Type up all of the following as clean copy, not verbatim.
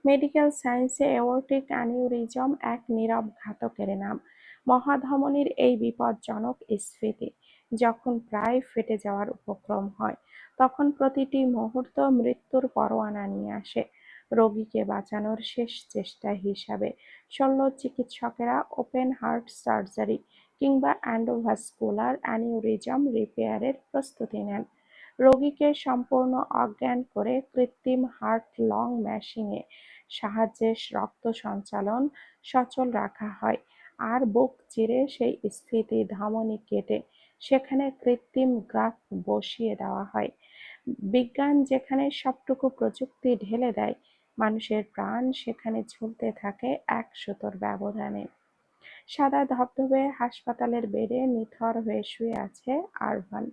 Medical সায়েন্সে aortic aneurysm এক নীরব ঘাতকের নাম। মহাধমনীর এই বিপজ্জনক স্ফীতি যখন প্রায় ফেটে যাওয়ার উপক্রম হয়, তখন প্রতিটি মুহূর্ত মৃত্যুর পরোয়ানা নিয়ে আসে। রোগীকে বাঁচানোর শেষ চেষ্টা হিসাবে শল্য চিকিৎসকেরা ওপেন হার্ট সার্জারি কিংবা এন্ডোভাস্কুলার অ্যানিউরিজম রিপেয়ারের প্রস্তুতি নেন। রোগীকে সম্পূর্ণ অজ্ঞান করে কৃত্রিম হার্ট লং মেশিনে সাহায্যে রক্ত সঞ্চালন সচল রাখা হয়, আর বুক চিরে সেই স্ফীতি ধমনী কেটে সেখানে কৃত্রিম গ্রাফট বসিয়ে দেওয়া হয়। বিজ্ঞান যেখানে সবটুকু প্রযুক্তি ঢেলে দেয়, মানুষের প্রাণ সেখানে ঝুলতে থাকে এক সুতোর ব্যবধানে। সাদা ধবধবে হাসপাতালের বেডে নিথর হয়ে শুয়ে আছে আরভান।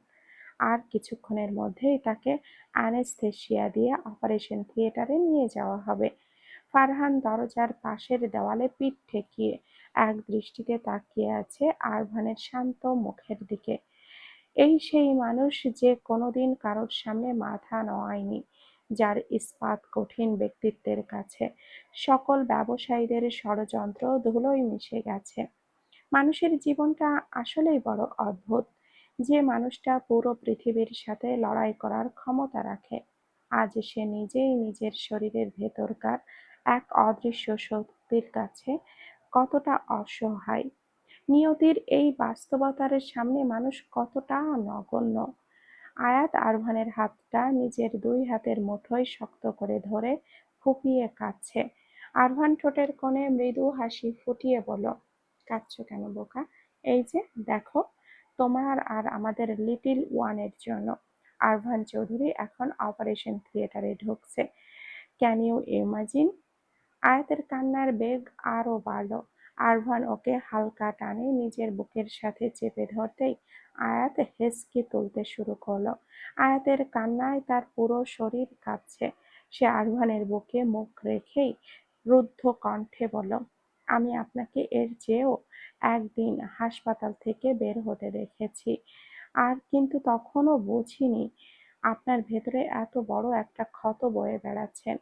আর কিছুক্ষণের মধ্যেই তাকে অ্যানেস্থেসিয়া দিয়ে অপারেশন থিয়েটারে নিয়ে যাওয়া হবে। ফারহান দরজার পাশের দেওয়ালে পিঠ ঠেকিয়ে এক দৃষ্টিতে তাকিয়ে আছে আরভানের শান্ত মুখের দিকে। এই সেই মানুষ যে কোনোদিন কারোর সামনে মাথা নোয়ায়নি, যার ইস্পাত কঠিন ব্যক্তিত্বের কাছে সকল ব্যবসায়ীদের ষড়যন্ত্র ধুলোয় মিশে গেছে। মানুষের জীবনটা আসলেই বড় অদ্ভুত, যে মানুষটা পুরো পৃথিবীর সাথে লড়াই করার ক্ষমতা রাখে, আজ সে নিজেই নিজের শরীরের ভেতরকার এক অদৃশ্য শক্তির কাছে কতটা অসহায়। নিয়তির এই বাস্তবতার সামনে মানুষ কতটা নগণ্য। আয়াত আরভানের হাতটা নিজের দুই হাতের মুঠোয় শক্ত করে ধরে ফুঁপিয়ে কাঁদছে। আরভান ঠোঁটের কোণে মৃদু হাসি ফুটিয়ে বলল, কাঁদছো কেন বোকা? এই যে দেখো, তোমার আর আমাদের লিটিল ওয়ানের জন্য। আরভান চৌধুরী এখন অপারেশন থিয়েটারে ঢুকছে। Can you imagine? আয়াতের কান্নার বেগ আরো বাড়ল। আরভান ওকে হালকা টানে নিজের বুকের সাথে চেপে ধরতেই আয়াত হেঁচকি তুলতে শুরু করলো। আয়াতের কান্নায় তার পুরো শরীর কাঁপছে। সে আরভানের বুকে মুখ রেখেই রুদ্ধ কণ্ঠে বলল, আমি আপনাকে এর চেয়েও একদিন হাসপাতাল থেকে বের হতে দেখেছি, আর কিন্তু তখনও বুঝিনি আপনার ভেতরে এত বড় একটা ক্ষত বয়ে বেড়াচ্ছেন।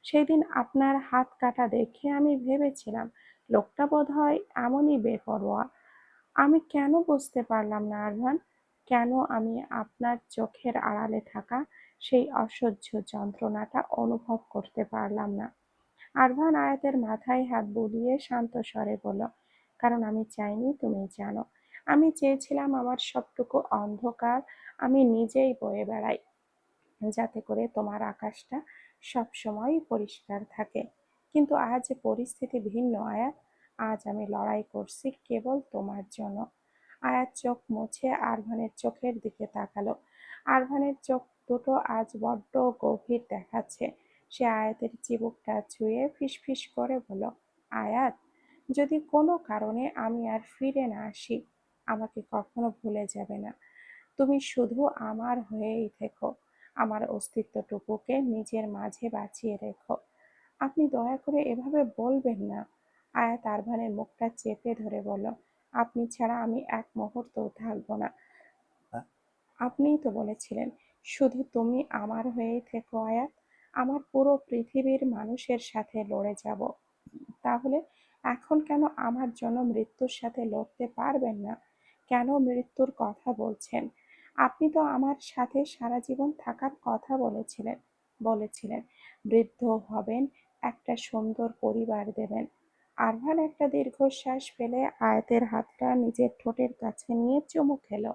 সেদিন আপনার হাত কাটা দেখে আমি ভেবেছিলাম লোকটা বোধহয় এমনই বেপরোয়া। আমি কেন বুঝতে পারলাম না আরভান? কেন আমি আপনার চোখের আড়ালে থাকা সেই অসহ্য যন্ত্রণাটা অনুভব করতে পারলাম না? আরভান আয়াতের মাথায় হাত বুলিয়ে শান্ত স্বরে বলল, কারণ আমি চাইনি তুমি জানো। আমি চেয়েছিলাম আমার সবটুকু অন্ধকার আমি নিজেই বয়ে বেড়াই, যাতে করে তোমার আকাশটা সবসময় পরিষ্কার থাকে। কিন্তু আজ পরিস্থিতি ভিন্ন আয়াত। আজ আমি লড়াই করছি কেবল তোমার জন্য। আয়াত চোখ মুছে আরভানের চোখের দিকে তাকালো। আরভানের চোখ দুটো আজ বড্ড গভীর দেখাচ্ছে। সে আয়াতের চিবুকটা ছুঁয়ে ফিসফিস করে বলল, আয়াত, যদি কোনো কারণে আমি আর ফিরে না আসি, আমাকে কখনো ভুলে যাবে না। তুমি শুধু আমার হয়েই থেকো। আমার অস্তিত্বটুকুকে নিজের মাঝে বাঁচিয়ে রেখো। আপনি দয়া করে এভাবে বলবেন না। আয়াত আরভানের মুখটা চেপে ধরে বলল, আপনি ছাড়া আমি এক মুহূর্তও থাকবো না। আপনিই তো বলেছিলেন শুধু তুমি আমার হয়েই থেকো আয়াত। আমার পুরো পৃথিবীর মানুষের সাথে লড়ে যাব। তাহলে এখন কেন আমার জন্য মৃত্যুর সাথে লড়তে পারবেন না? কেন মৃত্যুর কথা বলছেন? আপনি তো আমার সাথে সারা জীবন থাকার কথা বলেছিলেন। বলেছিলেন বৃদ্ধ হবেন, একটা সুন্দর পরিবার দেবেন। আরভান একটা দীর্ঘশ্বাস ফেলে আয়াতের হাতটা নিজের ঠোঁটের কাছে নিয়ে চুমু খেলো।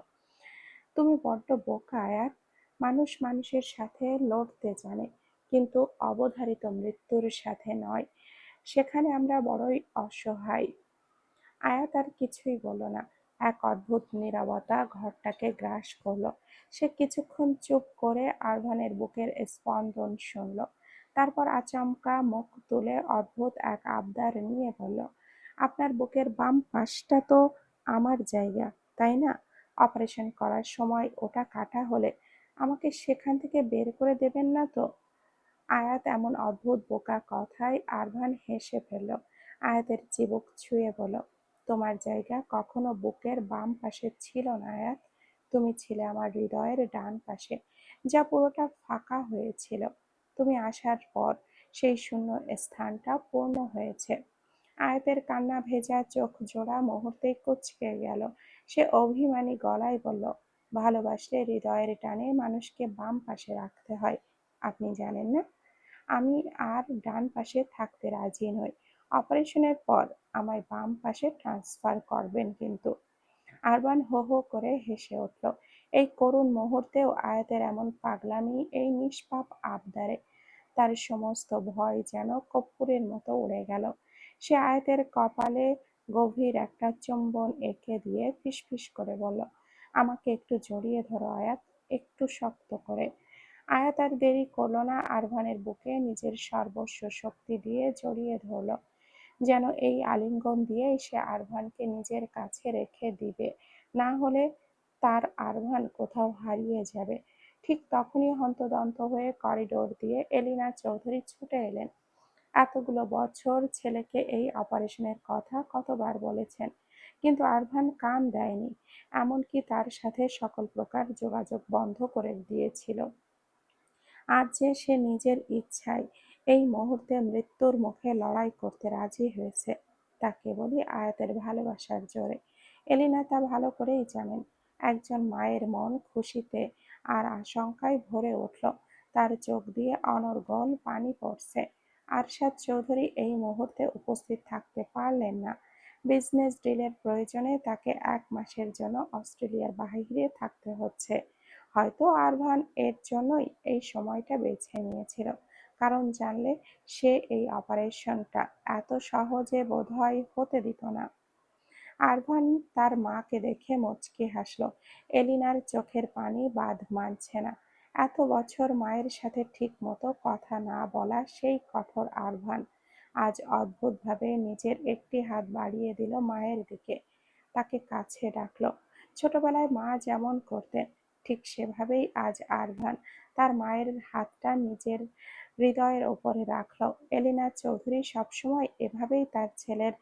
তুমি বড্ড বোকা আয়াত। মানুষ মানুষের সাথে লড়তে জানে, কিন্তু অবধারিত মৃত্যুর সাথে নয়। সেখানে আমরা বড়ই অসহায়। আয়াত আর কিছুই বলল না। এক অদ্ভুত নীরবতা ঘরটাকে গ্রাস করলো। সে কিছুক্ষণ চুপ করে আরভানের বুকের স্পন্দন শুনল। তারপর আচমকা মুখ তুলে অদ্ভুত এক আবদার নিয়ে বলল, আপনার বুকের বাম পাশটা তো আমার জায়গা, তাই না? অপারেশন করার সময় ওটা কাটা হলে আমাকে সেখান থেকে বের করে দেবেন না তো? আয়াত এমন অদ্ভুত বোকা কথায় আরভান হেসে ফেলল। আয়াতের চিবুক ছুঁয়ে বলল, তোমার জায়গা কখনো বুকের বাম পাশে ছিল না আয়াত। তুমি ছিলে আমার হৃদয়ের ডান পাশে, যা পুরোটা ফাঁকা হয়েছিল। তুমি আসার পর সেই শূন্য স্থানটা পূর্ণ হয়েছে। আয়াতের কান্না ভেজা চোখ জোড়া মুহূর্তেই কুঁচকে গেল। সে অভিমানী গলায় বলল, ভালোবাসলে হৃদয়ের টানে মানুষকে বাম পাশে রাখতে হয়। আপনি জানেন না? আমি আর ডান পাশে থাকতে রাজি নই। অপারেশনের পর আমায় বাম পাশে ট্রান্সফার করবেন কিন্তু। আরবান হো হো করে হেসে উঠল। এই করুণ মুহূর্তেও আয়াতের এমন পাগলামি, এই নিষ্পাপ আবদারে তার সমস্ত ভয় যেন কর্পূরের মতো উড়ে গেল। সে আয়াতের কপালে গভীর একটা চুম্বন এঁকে দিয়ে ফিসফিস করে বলল, আমাকে একটু জড়িয়ে ধরো আয়াত, একটু শক্ত করে। আয়াত আর দেরি করল না, আরভানের বুকে নিজের সর্বস্ব শক্তি দিয়ে জড়িয়ে ধরল, যেন এই আলিঙ্গন দিয়েই সে আরভানকে নিজের কাছে রেখে দিবে, না হলে তার আরভান কোথাও হারিয়ে যাবে। ঠিক তখনই হন্তদন্ত হয়ে করিডোর দিয়ে এলিনা চৌধুরী ছুটে এলেন। এতগুলো বছর ছেলেকে এই অপারেশনের কথা কতবার বলেছেন, কিন্তু আরভান কান দেয়নি, এমনকি তার সাথে সকল প্রকার যোগাযোগ বন্ধ করে দিয়েছিল। আজ যে সে নিজের ইচ্ছায় এই মুহূর্তে মৃত্যুর মুখে লড়াই করতে রাজি হয়েছে, তা কেবলই আয়াতের ভালোবাসার জোরে। এলিনা তা ভালো করেই জানেন। একজন মায়ের মন খুশিতে আর আশঙ্কায় ভরে উঠল। তার চোখ দিয়ে অনর্গল পানি পড়ছে। আরশাদ চৌধুরী এই মুহূর্তে উপস্থিত থাকতে পারলেন না। বিজনেস ডিলের প্রয়োজনে তাকে 1 মাসের জন্য অস্ট্রেলিয়ার বাহিরে থাকতে হচ্ছে। হয়তো আরভান এর জন্যই এই সময়টা বেছে নিয়েছিল, কারণ জানলে সে এই অপারেশনটা এত সহজে বোধহয় হতে দিত না। আরভান তার মাকে দেখে মুচকি হাসল। এলিনার চোখের পানি বাঁধ মানছে না। এত বছর মায়ের সাথে ঠিক মতো কথা না বলা সেই কঠোর আরভান আজ অদ্ভুতভাবে নিজের একটি হাত বাড়িয়ে দিল মায়ের দিকে, তাকে কাছে ডাকলো। ছোটবেলায় মা যেমন করতেন ঠিক সেভাবেই আজ আরভান তার মায়ের হাতটা নিজের হৃদয়ের ওপরে রাখল। এলিনা চৌধুরী সবসময় এভাবেই তার ছেলের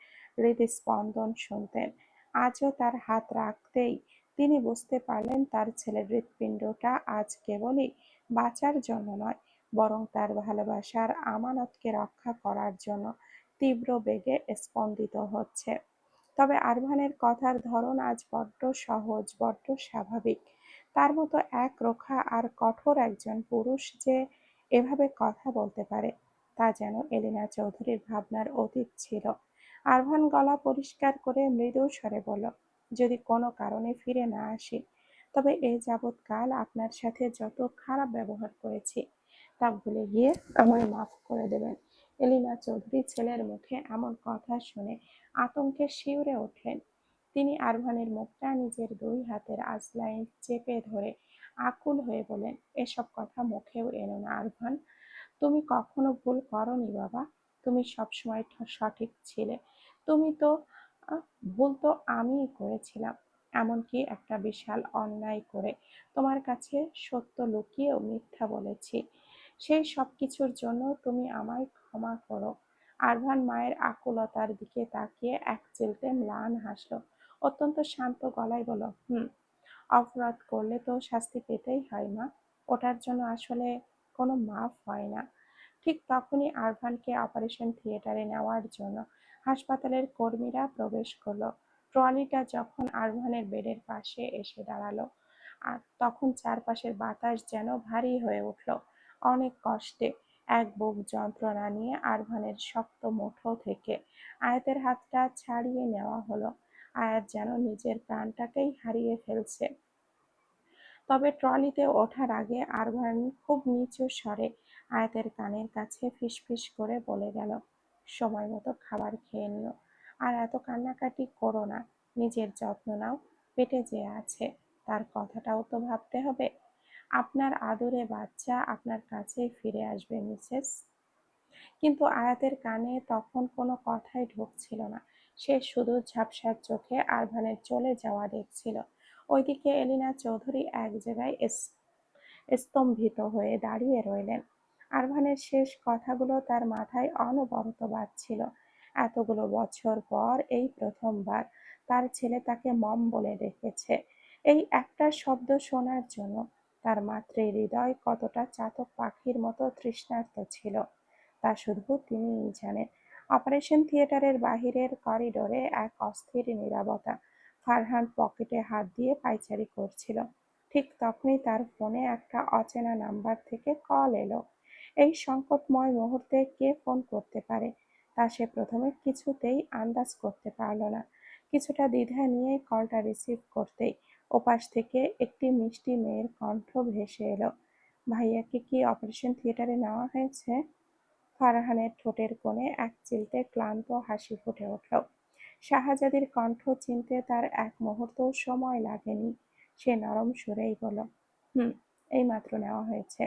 হৃদস্পন্দন শুনতেন। আজও তার হাত রাখতেই তিনি বুঝতে পারলেন তার ছেলের হৃৎপিণ্ডটা আজ কেবলই বাঁচার জন্য নয়, বরং তার ভালোবাসার আমানতকে রক্ষা করার জন্য তীব্র বেগে স্পন্দিত হচ্ছে। তবে আরভানের কথার ধরন আজ বড্ড সহজ, বড্ড স্বাভাবিক। তার মতো একরোখা আর কঠোর একজন পুরুষ যে এভাবে কথা বলতে পারে, তা যেন এলিনা চৌধুরীর ভাবনার অতীত ছিল। আরভান গলা পরিষ্কার করে মৃদু স্বরে বলল, যদি কোনো কারণে ফিরে না আসি, তবে এ যাবৎকাল আপনার সাথে যত খারাপ ব্যবহার করেছি তা ভুলে গিয়ে আমায় মাফ করে দেবেন। এলিনা চৌধুরী ছেলের মুখে এমন কথা শুনে আতঙ্কে শিউরে উঠলেন। তিনি আরভানের মুখটা নিজের 2 হাতের আঁচলায় চেপে ধরে আকুল হয়ে বললেন, এসব কথা মুখেও এনো না আরভান। তুমি কখনো ভুল করনি বাবা, তুমি সবসময় সঠিক ছিলে। তুমি তো আহ, ভুল তো আমিই করেছিলাম, এমনকি একটা বিশাল অন্যায় করে তোমার কাছে সত্য লুকিয়েও মিথ্যা বলেছি। সেই সব কিছুর জন্য তুমি আমায় ক্ষমা করো। আরভান মায়ের আকুলতার দিকে তাকিয়ে এক চিলতে ম্লান হাসল। অত্যন্ত শান্ত গলায় বলল, অপরাধ করলে তো শাস্তি পেতেই হয় মা, ওটার জন্য আসলে কোনো মাফ হয় না। ঠিক তখনই আরভানকে অপারেশন থিয়েটারে নেওয়ার জন্য হাসপাতালের কর্মীরা প্রবেশ করলো। ট্রলিটা যখন আরভানের বেডের পাশে এসে দাঁড়ালো, আর তখন চারপাশের বাতাস যেন ভারী হয়ে উঠল। অনেক কষ্টে এক বুক যন্ত্রণা নিয়ে আরভানের শক্ত মুঠো থেকে আয়াতের হাতটা ছাড়িয়ে নেওয়া হলো। আয়াত যেন নিজের প্রাণটাকেই হারিয়ে ফেলছে। তবে ট্রলিতে ওঠার আগে আরভান খুব নিচু স্বরে আয়াতের কানের কাছে ফিসফিস করে বলে গেল, সময় মতো খাবার খেয়ে নিও, আর এত কান্নাকাটি করো না, নিজের যত্ন নাও, পেটে যে আছে তার কথাটাও তো ভাবতে হবে। আপনার আদুরে বাচ্চা আপনার কাছেই ফিরে আসবে মিসেস। কিন্তু আয়াতের কানে তখন কোনো কথাই ঢুকছিল না। সে শুধু ঝাপসা চোখে আরভানের চলে যাওয়া দেখছিল। ওইদিকে এলিনা চৌধুরী এক জায়গায় স্তম্ভিত হয়ে দাঁড়িয়ে রইলেন। আরভানের শেষ কথাগুলো তার মাথায় অনবরত বাজছিল। এতগুলো বছর পর এই প্রথমবার তার ছেলে তাকে মম বলে ডেকেছে। এই একটা শব্দ শোনার জন্য তার মাতৃহৃদয় কতটা চাতক পাখির মতো তৃষ্ণার্ত ছিল তা শুধু তিনিই জানেন। অপারেশন থিয়েটারের বাহিরের করিডোরে এক অস্থির নীরবতা। ফারহান পকেটে হাত দিয়ে পায়চারি করছিল। ঠিক তখনই তার ফোনে একটা অচেনা নাম্বার থেকে কল এলো। এই সংকটময় মুহূর্তে কে ফোন করতে পারে তা সে প্রথমে কিছুতেই আন্দাজ করতে পারল না। কিছুটা দ্বিধা নিয়ে কলটা রিসিভ করতেই ওপাশ থেকে একটি মিষ্টি মেয়ের কণ্ঠ ভেসে এলো। ভাইয়াকে কি অপারেশন থিয়েটারে নেওয়া হয়েছে? ফারহানের ঠোঁটের কোণে এক চিলতে ক্লান্ত হাসি ফুটে উঠল। শাহজাদির কণ্ঠ চিনতে তার এক মুহূর্তও সময় লাগেনি। সে নরম সুরেই বলল, হুম, এইমাত্র নেওয়া হয়েছে।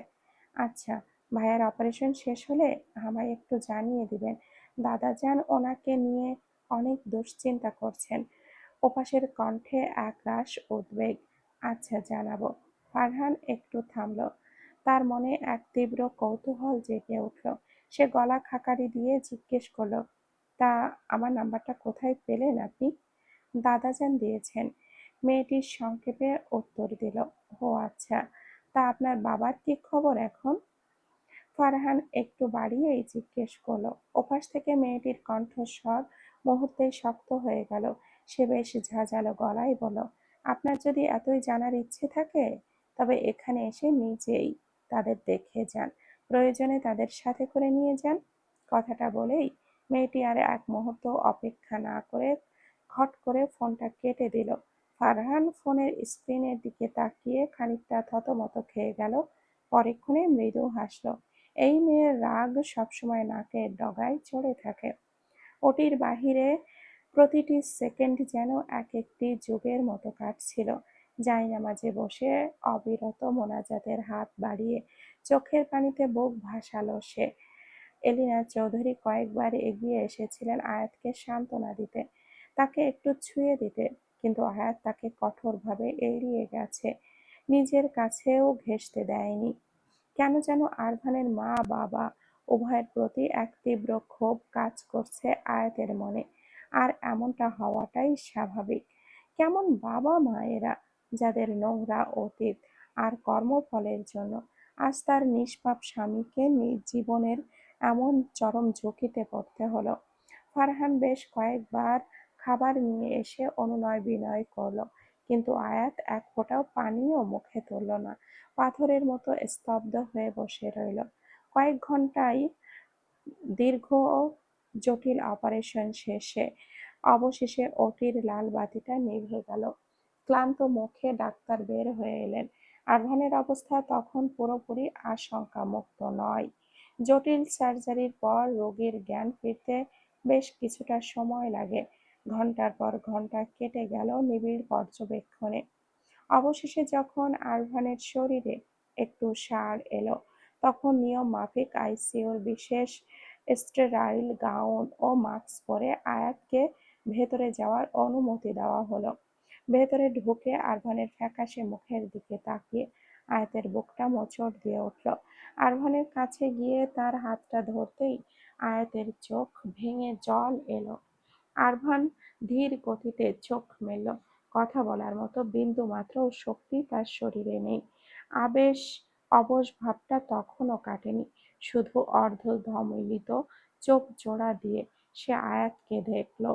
আচ্ছা, ভাইয়ার অপারেশন শেষ হলে আমায় একটু জানিয়ে দিবেন। দাদাজান ওনাকে নিয়ে অনেক দুশ্চিন্তা করছেন। ওপাশের কণ্ঠে একরাশ উদ্বেগ। আচ্ছা, জানাবো। ফারহান একটু থামল। তার মনে এক তীব্র কৌতূহল জেগে উঠল। সে গলা খাকারি দিয়ে জিজ্ঞেস করল, তা আমার নাম্বারটা কোথায় পেলেন আপনি? দাদাজান দিয়েছেন। মেয়েটি সংক্ষেপে উত্তর দিল, ও আচ্ছা, তা আপনার বাবার কি খবর এখন? ফারহান একটু বাড়িয়েই জিজ্ঞেস করলো। ওপাশ থেকে মেয়েটির কণ্ঠস্বর মুহূর্তেই শক্ত হয়ে গেল। সে বেশ ঝাঁঝালো গলায় বলল, আপনার যদি এতই জানার ইচ্ছে থাকে তবে এখানে এসে নিজেই তাদের দেখে যান। প্রয়োজনে তাদের সাথে করে নিয়ে যান। কথাটা বলেই মেয়েটি আর এক মুহূর্ত অপেক্ষা না করে খট করে ফোনটা কেটে দিল। ফারহান ফোনের স্ক্রিনের দিকে তাকিয়ে খানিকটা থতমত খেয়ে গেল। পরেক্ষণে মৃদু হাসল। এই মেয়ের রাগ সবসময় নাকের ডগায় চড়ে থাকে। ওটির বাহিরে প্রতিটি সেকেন্ড যেন এক একটি যুগের মতো কাটছিল। জায়নামাজে বসে অবিরত মোনাজাতের হাত বাড়িয়ে চোখের পানিতে বুক ভাসালো সে। এলিনা চৌধুরী কয়েকবার এগিয়ে এসেছিলেন আয়াতকে সান্ত্বনা দিতে, তাকে একটু ছুঁয়ে দিতে, কিন্তু আয়াত তাকে কঠোরভাবে এড়িয়ে গেছে, নিজের কাছেও ঘেঁষতে দেয়নি। কেন যেন আরভানের মা বাবা উভয়ের প্রতি এক তীব্র ক্ষোভ কাজ করছে আয়াতের মনে। আর এমনটা হওয়াটাই স্বাভাবিক। কেমন বাবা মা এরা, যাদের নোংরা অতীত আর কর্মফলের জন্য আজ তার নিষ্পাপ স্বামীকে নিজ জীবনের এমন চরম ঝুঁকিতে পড়তে হলো। ফারহান বেশ কয়েকবার খাবার নিয়ে এসে অনুনয় বিনয় করলো, কিন্তু আয়াত এক ফোঁটাও পানিও মুখে তুলল না। পাথরের মতো স্তব্ধ হয়ে বসে রইল। কয়েক ঘন্টায় দীর্ঘ জটিল অপারেশন শেষে অবশেষে ওটির লাল বাতিটা নিভে গেল। ক্লান্ত মুখে ডাক্তার বের হয়ে এলেন। আরভানের অবস্থা তখন পুরোপুরি আশঙ্কামুক্ত নয়। জটিল সার্জারির পর রোগীর জ্ঞান ফিরতে বেশ কিছুটা সময় লাগে। ঘন্টার পর ঘন্টা কেটে গেল নিবিড় পর্যবেক্ষণে। অবশেষে যখন আরভানের শরীরে একটু সাড় এলো, তখন নিয়ম মাফিক আইসিইউর বিশেষ স্টেরাইল গাউন ও মাস্ক পরে আয়াতকে ভেতরে যাওয়ার অনুমতি দেওয়া হলো। ভেতরে ঢুকে আরভানের ফ্যাকাশে মুখের দিকে তাকিয়ে আয়াতের বুকটা মোচড় দিয়ে উঠল। আরভানের কাছে গিয়ে তার হাতটা ধরতেই আয়াতের চোখ ভেঙে জল এলো। আরভান ধীর গতিতে চোখ মেলল। কথা বলার মতো বিন্দুমাত্র শক্তি তার শরীরে নেই। আবেশ অবশ ভাবটা তখনও কাটেনি। শুধু অর্ধধমিলিত চোখ জোড়া দিয়ে সে আয়াতকে দেখল।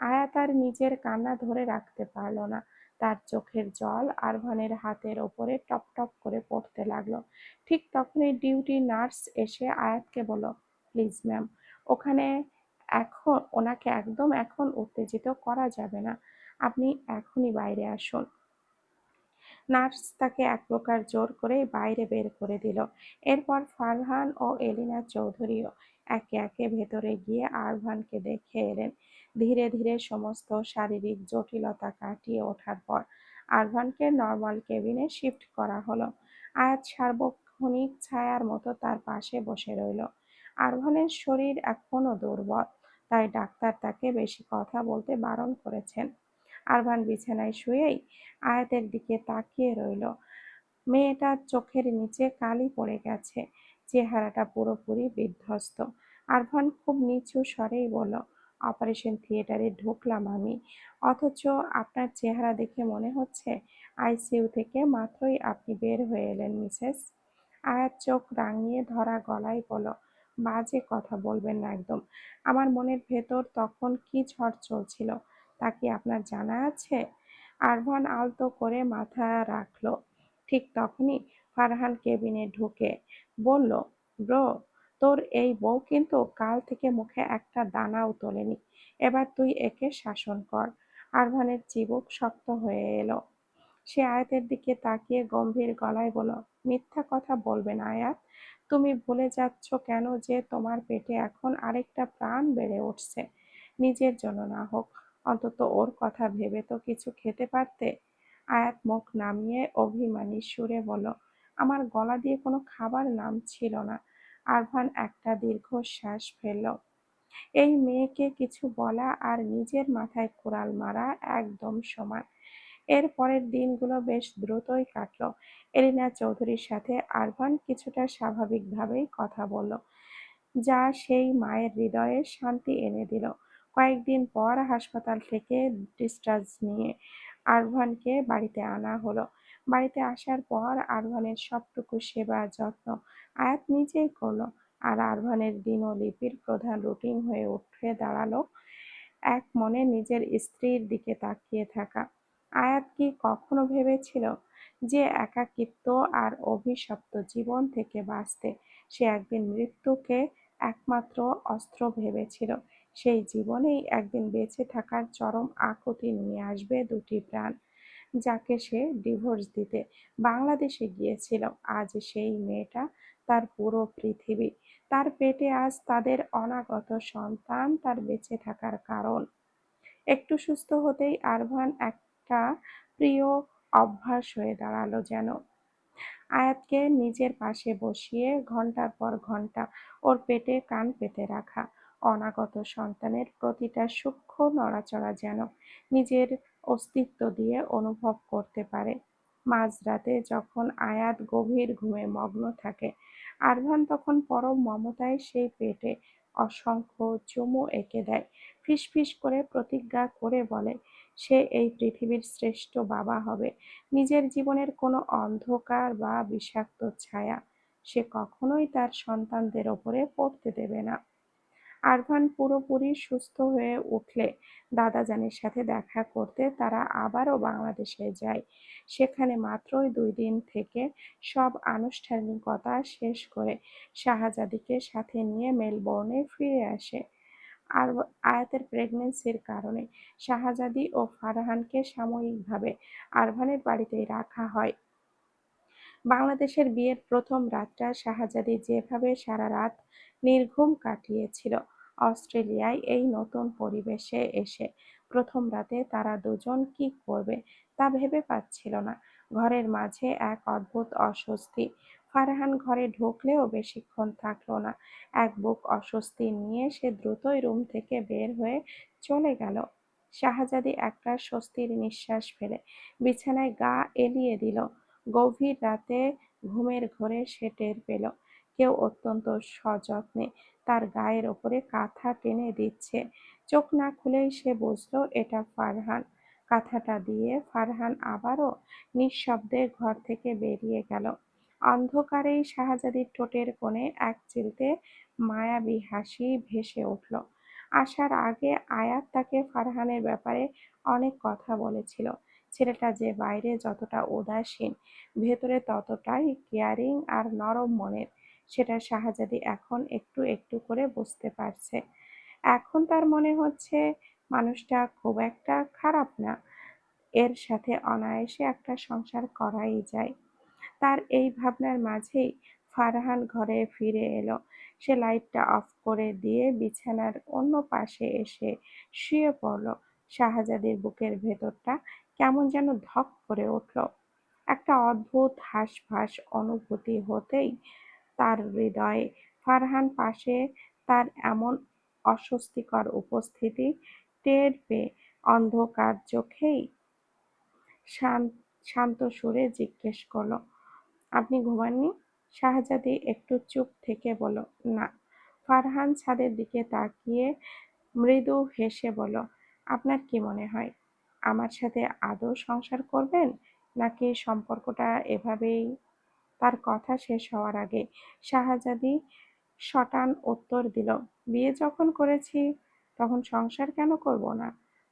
আয়াত আর নিজের কান্না ধরে রাখতে পারল না। তার চোখের জল আরভানের হাতের ওপরে টপ টপ করে পড়তে লাগলো। ঠিক তখনই ডিউটি নার্স এসে আয়াতকে বলল, প্লিজ ম্যাম, ওখানে ওনাকে একদম এখন উত্তেজিত করা যাবে না। আপনি এখনই বাইরে আসুন। নার্স তাকে এক প্রকার জোর করেই বাইরে বের করে দিল। এরপর ফারহান ও এলিনা চৌধুরীও একে একে ভেতরে গিয়ে আরভানকে দেখে এলেন। ধীরে ধীরে সমস্ত শারীরিক জটিলতা কাটিয়ে ওঠার পর আরভানকে নর্মাল কেবিনে শিফট করা হলো। আয়াত সার্বক্ষণিক ছায়ার মতো তার পাশে বসে রইল। আরভানের শরীর এখনো দুর্বল, তাই ডাক্তার তাকে বেশি কথা বলতে বারণ করেছেন। আরভান বিছানায় শুয়েই আয়াতের দিকে তাকিয়ে রইল। মেয়েটার চোখের নিচে কালি পড়ে গেছে, চেহারাটা পুরোপুরি বিধ্বস্ত। আরভান খুব নিচু স্বরেই বলল, অপারেশন থিয়েটারে ঢুকলাম আমি, অথচ আপনার চেহারা দেখে মনে হচ্ছে আইসিইউ থেকে মাত্রই আপনি বের হয়ে এলেন মিসেস। আয়াত চোখ রাঙিয়ে ধরা গলায় বলল, বাজে কথা বলবেন না একদম। আমার মনের ভেতর তখন কি ঝড় চলছিল তা কি আপনার জানা আছে? আরভান আলতো করে মাথা রাখলো। ঠিক তখনই ফারহান কেবিনে ঢুকে বলল, ব্রো, তোর এই বউ কিন্তু কাল থেকে মুখে একটা দানাও তোলেনি। এবার তুই একে শাসন কর। আরভানের চিবুক শক্ত হয়ে এলো। সে আয়াতের দিকে তাকিয়ে গম্ভীর গলায় বলল, মিথ্যা কথা বলবে না আয়াত। তুমি ভুলে যাচ্ছ কেন যে তোমার পেটে এখন আরেকটা প্রাণ বেড়ে উঠছে। নিজের জন্য না হোক, অন্তত ওর কথা ভেবে তো কিছু খেতে পারতে। আয়াত মুখ নামিয়ে অভিমানী সুরে বলল, আমার গলা দিয়ে কোনো খাবার নামছিল না। আরভান একটা দীর্ঘশ্বাস ফেলল। এই মেয়েকে কিছু বলা আর নিজের মাথায় কুড়াল মারা একদম সমান। এর পরের দিনগুলো বেশ দ্রুতই কাটলো। এলিনা চৌধুরীর সাথে আরভান কিছুটা স্বাভাবিকভাবেই কথা বলল, যা সেই মায়ের হৃদয়ে শান্তি এনে দিল। কয়েকদিন পর হাসপাতাল থেকে ডিসচার্জ নিয়ে আরভানকে বাড়িতে আনা হলো। বাড়িতে আসার পর আরভানের সবটুকু সেবা যত্ন আয়াত নিজেই করলো। আর আরভানের দিনলিপির প্রধান রুটিন হয়ে উঠে দাঁড়ালো এক মনে নিজের স্ত্রীর দিকে তাকিয়ে থাকা। আয়াত কি কখনো ভেবেছিল যে একাকিত্ব আর অভিশপ্ত জীবন থেকে বাঁচতে সে একদিন মৃত্যুকে একমাত্র অস্ত্র ভেবেছিল? সেই জীবনেই একদিন বেঁচে থাকার চরম আকুতি নিয়ে আসবে দুটি প্রাণ, যাকে সে ডিভোর্স দিতে বাংলাদেশে গিয়েছিল। আজ সেই মেয়েটা তার পুরো পৃথিবী। তার পেটে আজ তাদের অনাগত সন্তান তার বেঁচে থাকার কারণ। একটু সুস্থ হতেই আরভান একটা প্রিয় অভ্যাস হয়ে দাঁড়ালো যেন। আয়াতকে নিজের পাশে বসিয়ে ঘন্টার পর ঘন্টা ওর পেটে কান পেতে রাখা। অনাগত সন্তানের প্রতিটা সূক্ষ্ম নড়াচড়া যেন নিজের অস্তিত্ব দিয়ে অনুভব করতে পারে। মাঝরাতে যখন আয়াত গভীর ঘুমে মগ্ন থাকে, আরভান তখন পরম মমতায় সেই পেটে অসংখ্য চুমু এঁকে দেয়। ফিসফিস করে প্রতিজ্ঞা করে বলে, সে এই পৃথিবীর শ্রেষ্ঠ বাবা হবে। নিজের জীবনের কোনো অন্ধকার বা বিষাক্ত ছায়া সে কখনোই তার সন্তানদের ওপরে পড়তে দেবে না। আরভান পুরোপুরি সুস্থ হয়ে উঠলে দাদাজানের সাথে দেখা করতে তারা আবারও বাংলাদেশে যায়। সেখানে মাত্রই 2 দিন থেকে সব আনুষ্ঠানিকতা শেষ করে শাহজাদিকে সাথে নিয়ে মেলবোর্নে ফিরে আসে। আর আয়াতের প্রেগন্যান্সির কারণে শাহজাদি ও ফারহানকে সাময়িকভাবে আরভানের বাড়িতেই রাখা হয়। বাংলাদেশের বিয়ের প্রথম রাতটা শাহজাদি যেভাবে সারা রাত নির্ঘুম কাটিয়েছিল, অস্ট্রেলিয়ায় এই নতুন পরিবেশে এসে প্রথম রাতে তারা দুজন কি করবে তা ভেবে পাচ্ছিল না। ঘরের মাঝে এক অদ্ভুত অস্বস্তি। ফারহান ঘরে ঢুকলেও বেশিক্ষণ থাকলো না। এক বুক অস্বস্তি নিয়ে সে দ্রুতই রুম থেকে বের হয়ে চলে গেল। শাহজাদি একটা স্বস্তির নিঃশ্বাস ফেলে বিছানায় গা এলিয়ে দিল। গভীর রাতে ঘুমের ঘোরে সে টের পেল কেউ অত্যন্ত সযত্নে তার গায়ের ওপরে কাঁথা টেনে দিচ্ছে। চোখ না খুলেই সে বুঝলো এটা ফারহান। কাঁথাটা দিয়ে ফারহান আবারও নিঃশব্দে ঘর থেকে বেরিয়ে গেল। অন্ধকারেই শাহজাদির ঠোঁটের কোণে এক চিলতে মায়াবী হাসি ভেসে উঠল। আসার আগে আয়াত তাকে ফারহানের ব্যাপারে অনেক কথা বলেছিল। ছেলেটা যে বাইরে যতটা উদাসীন, ভেতরে ততটাই কেয়ারিং আর নরম মনের, সেটা শাহজাদি এখন একটু একটু করে বুঝতে পারছে। এখন তার মনে হচ্ছে মানুষটা খুব একটা খারাপ না, এর সাথে অনায়াসে একটা সংসার করাই যায়। তার এই ভাবনার মাঝেই ফারহান ঘরে ফিরে এলো। সে লাইটটা অফ করে দিয়ে বিছানার অন্য পাশে এসে শুয়ে পড়ল। শাহজাদির বুকের ভেতরটা কেমন যেন ধক করে উঠল। একটা অদ্ভুত হাঁসফাঁস অনুভূতি হতেই তার হৃদয়ে। ফারহান পাশে তার এমন অস্বস্তিকর উপস্থিতি টের পেয়ে অন্ধকার চোখেই শান্ত সুরে জিজ্ঞেস করল, আপনি ঘুমাননি? শাহজাদি একটু চুপ থেকে বলল, না। ফারহান ছাদের দিকে তাকিয়ে মৃদু হেসে বলল, আপনার কি মনে হয় আমার সাথে আদৌ সংসার করবেন, নাকি সম্পর্কটা এভাবেই? তার কথা শেষ হওয়ার আগে শাহজাদি শটান উত্তর দিল, বিয়ে যখন করেছি তখন সংসার কেন করব না?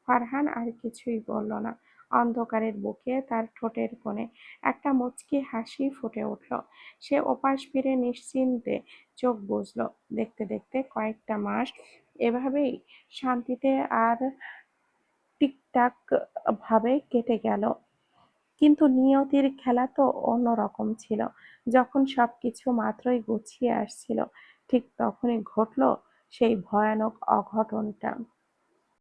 ফারহান আর কিছুই বলল না। অন্ধকারের বুকে তার ঠোঁটের কোণে একটা মুচকি হাসি ফুটে উঠল। সে ওপাশ ফিরে নিশ্চিন্তে চোখ বুজল। দেখতে দেখতে কয়েকটা মাস এভাবেই শান্তিতে আর টিকটাক ভাবে কেটে গেল। কিন্তু নিয়তির খেলা তো অন্যরকম ছিল। যখন সবকিছু মাত্রই গুছিয়ে আসছিল, ঠিক তখনই ঘটল সেই ভয়ানক অঘটনটা।